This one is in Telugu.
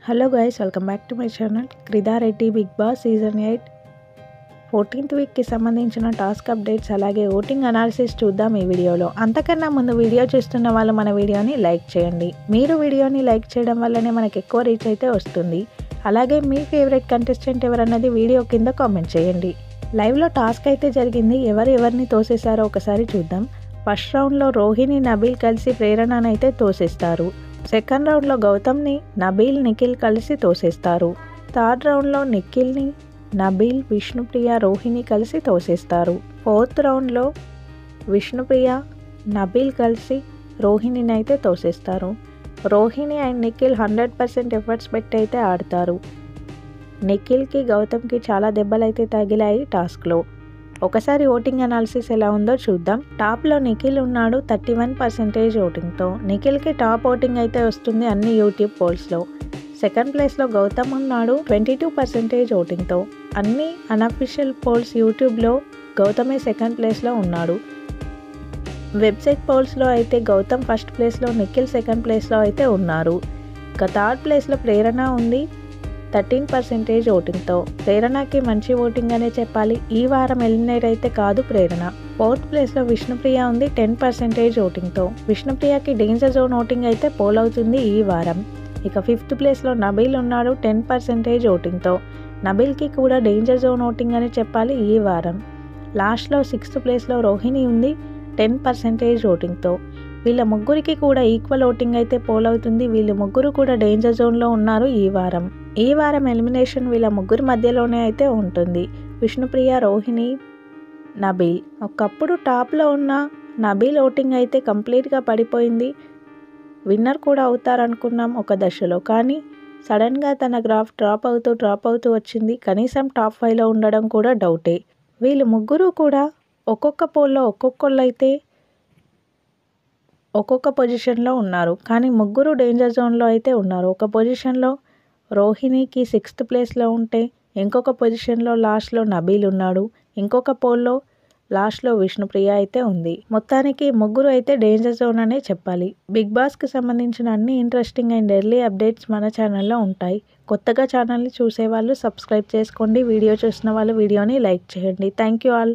Hello guys, welcome back to my channel. క్రిదారెడ్డి బిగ్ బాస్ సీజన్ 8 14th వీక్కి సంబంధించిన టాస్క్ అప్డేట్స్ అలాగే ఓటింగ్ అనాలిసిస్ చూద్దాం ఈ వీడియోలో. అంతకన్నా ముందు వీడియో చూస్తున్న వాళ్ళు మన వీడియోని లైక్ చేయండి. మీరు వీడియోని లైక్ చేయడం వల్లనే మనకు ఎక్కువ రీచ్ అయితే వస్తుంది. అలాగే మీ ఫేవరెట్ కంటెస్టెంట్ ఎవరన్నది వీడియో కింద కామెంట్ చేయండి. లైవ్లో టాస్క్ అయితే జరిగింది. ఎవరిని తోసేశారో ఒకసారి చూద్దాం. ఫస్ట్ రౌండ్లో రోహిణి, నబీల్ కలిసి ప్రేరణనైతే తోసేస్తారు. సెకండ్ రౌండ్లో గౌతమ్ని, నబీల్, నిఖిల్ కలిసి తోసేస్తారు. థర్డ్ రౌండ్లో నిఖిల్ని, నబీల్, విష్ణుప్రియ, రోహిణి కలిసి తోసేస్తారు. ఫోర్త్ రౌండ్లో విష్ణుప్రియ, నబీల్ కలిసి రోహిణిని అయితే తోసేస్తారు. రోహిణి అండ్ నిఖిల్ 100% ఎఫర్ట్స్ పెట్టి అయితే ఆడతారు. నిఖిల్కి, గౌతమ్కి చాలా దెబ్బలైతే తగిలాయి టాస్క్లో. ఒకసారి ఓటింగ్ అనాలిసిస్ ఎలా ఉందో చూద్దాం. టాప్లో నిఖిల్ ఉన్నాడు 31% ఓటింగ్తో. నిఖిల్కి టాప్ ఓటింగ్ అయితే వస్తుంది అన్ని యూట్యూబ్ పోల్స్లో. సెకండ్ ప్లేస్లో గౌతమ్ ఉన్నాడు 22% ఓటింగ్తో. అన్ని అన్అఫీషియల్ పోల్స్ యూట్యూబ్లో గౌతమే సెకండ్ ప్లేస్లో ఉన్నాడు. వెబ్సైట్ పోల్స్లో అయితే గౌతమ్ ఫస్ట్ ప్లేస్లో, నిఖిల్ సెకండ్ ప్లేస్లో అయితే ఉన్నారు. ఇక థర్డ్ ప్లేస్లో ప్రేరణ ఉంది 13% ఓటింగ్తో. ప్రేరణకి మంచి ఓటింగ్ అనే చెప్పాలి. ఈ వారం ఎలిమినేట్ అయితే కాదు ప్రేరణ. ఫోర్త్ ప్లేస్లో విష్ణుప్రియ ఉంది 10% ఓటింగ్తో. విష్ణుప్రియకి డేంజర్ జోన్ ఓటింగ్ అయితే పోల్ అవుతుంది ఈ వారం. ఇక ఫిఫ్త్ ప్లేస్లో నబీల్ ఉన్నాడు 10% ఓటింగ్తో. నబీల్కి కూడా డేంజర్ జోన్ ఓటింగ్ అని చెప్పాలి ఈ వారం. లాస్ట్లో సిక్స్త్ ప్లేస్లో రోహిణి ఉంది 10% ఓటింగ్తో. వీళ్ళ ముగ్గురికి కూడా ఈక్వల్ ఓటింగ్ అయితే పోల్ అవుతుంది. వీళ్ళు ముగ్గురు కూడా డేంజర్ జోన్లో ఉన్నారు ఈ వారం. ఈ వారం ఎలిమినేషన్ వీళ్ళ ముగ్గురు మధ్యలోనే అయితే ఉంటుంది. విష్ణుప్రియ, రోహిణి, నబీల్. ఒకప్పుడు టాప్లో ఉన్న నబీల్ ఓటింగ్ అయితే కంప్లీట్గా పడిపోయింది. విన్నర్ కూడా అవుతారనుకున్నాం ఒక దశలో. కానీ సడన్గా తన గ్రాఫ్ డ్రాప్ అవుతూ వచ్చింది. కనీసం టాప్ 5లో ఉండడం కూడా డౌటే. వీళ్ళు ముగ్గురు కూడా ఒక్కొక్క పోల్లో ఒక్కొక్కళ్ళు అయితే ఒక్కొక్క పొజిషన్లో ఉన్నారు. కానీ ముగ్గురు డేంజర్ జోన్లో అయితే ఉన్నారు. ఒక పొజిషన్లో రోహిణికి 6th ప్లేస్లో ఉంటే, ఇంకొక పొజిషన్లో లాస్ట్లో నబీల్ ఉన్నాడు. ఇంకొక పోల్లో లాస్ట్లో విష్ణుప్రియ అయితే ఉంది. మొత్తానికి ముగ్గురు అయితే డేంజర్ జోన్ అనే చెప్పాలి. బిగ్ బాస్కి సంబంధించిన అన్ని ఇంట్రెస్టింగ్ అండ్ ఎర్లీ అప్డేట్స్ మన ఛానల్లో ఉంటాయి. కొత్తగా ఛానల్ని చూసేవాళ్ళు సబ్స్క్రైబ్ చేసుకోండి. వీడియో చూసిన వాళ్ళు వీడియోని లైక్ చేయండి. Thank you all.